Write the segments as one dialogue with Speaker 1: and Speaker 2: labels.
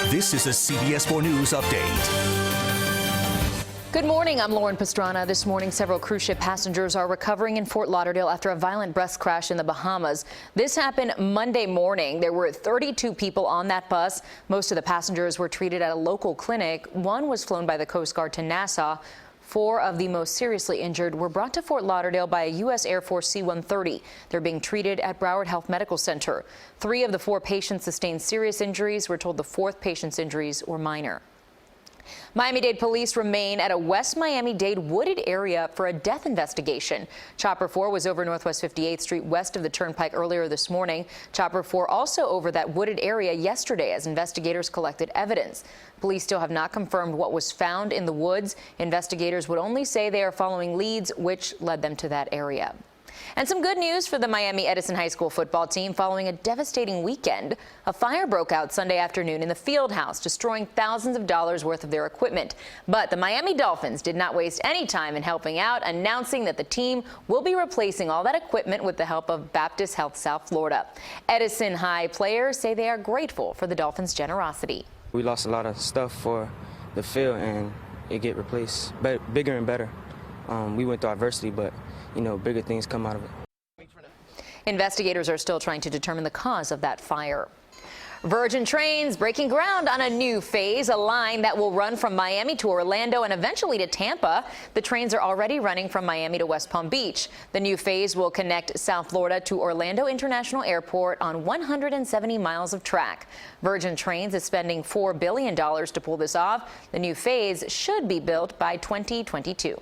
Speaker 1: This is a CBS 4 News update.
Speaker 2: Good morning, I'm Lauren Pastrana. This morning, several cruise ship passengers are recovering in Fort Lauderdale after a violent bus crash in the Bahamas. This happened Monday morning. There were 32 people on that bus. Most of the passengers were treated at a local clinic. One was flown by the Coast Guard to Nassau. 4 of the most seriously injured were brought to Fort Lauderdale by a U.S. Air Force C-130. They're being treated at Broward Health Medical Center. 3 of the 4 patients sustained serious injuries. We're told the 4th patient's injuries were minor. Miami-Dade police remain at a West Miami-Dade wooded area for a death investigation. Chopper 4 was over Northwest 58th Street west of the Turnpike earlier this morning. Chopper 4 also over that wooded area yesterday as investigators collected evidence. Police still have not confirmed what was found in the woods. Investigators would only say they are following leads which led them to that area. And some good news for the Miami Edison High School football team following a devastating weekend. A fire broke out Sunday afternoon in the field house, destroying thousands of dollars worth of their equipment. But the Miami Dolphins did not waste any time in helping out, announcing that the team will be replacing all that equipment with the help of Baptist Health South Florida. Edison High players say they are grateful for the Dolphins' generosity.
Speaker 3: We lost a lot of stuff for the field, and it get replaced bigger and better. We went through adversity, but bigger things come out of it.
Speaker 2: Investigators are still trying to determine the cause of that fire. Virgin Trains breaking ground on a new phase, a line that will run from Miami to Orlando and eventually to Tampa. The trains are already running from Miami to West Palm Beach. The new phase will connect South Florida to Orlando International Airport on 170 miles of track. Virgin Trains is spending $4 billion to pull this off. The new phase should be built by 2022.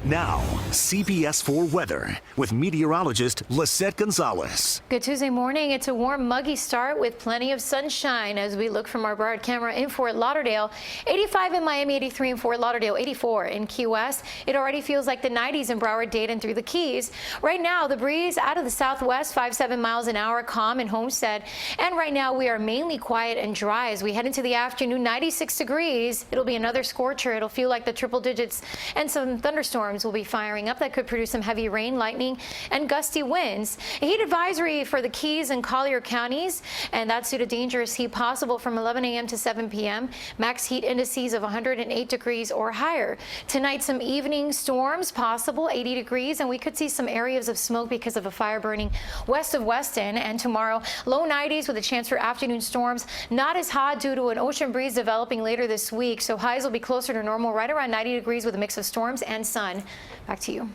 Speaker 1: Now, CBS 4 weather with meteorologist Lisette Gonzalez.
Speaker 4: Good Tuesday morning. It's a warm, muggy start with plenty of sunshine as we look from our Broward camera in Fort Lauderdale. 85 in Miami, 83 in Fort Lauderdale, 84 in Key West. It already feels like the 90s in Broward, Dade, and through the Keys. Right now, the breeze out of the southwest, 5-7 miles an hour, calm in Homestead. And right now, we are mainly quiet and dry as we head into the afternoon. 96 degrees. It'll be another scorcher. It'll feel like the triple digits, and some thunderstorms will be firing up that could produce some heavy rain, lightning, and gusty winds. A heat advisory for the Keys and Collier counties, and that's due to dangerous heat possible from 11 a.m. to 7 p.m. Max heat indices of 108 degrees or higher. Tonight, some evening storms possible, 80 degrees, and we could see some areas of smoke because of a fire burning west of Weston. And tomorrow, low 90s with a chance for afternoon storms. Not as hot due to an ocean breeze developing later this week, so highs will be closer to normal, right around 90 degrees with a mix of storms and sun. Back to you.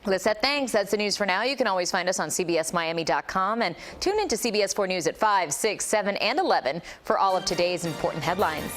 Speaker 2: Lisette, thanks. That's the news for now. You can always find us on CBSMiami.com and tune in to CBS 4 News at 5, 6, 7, and 11 for all of today's important headlines.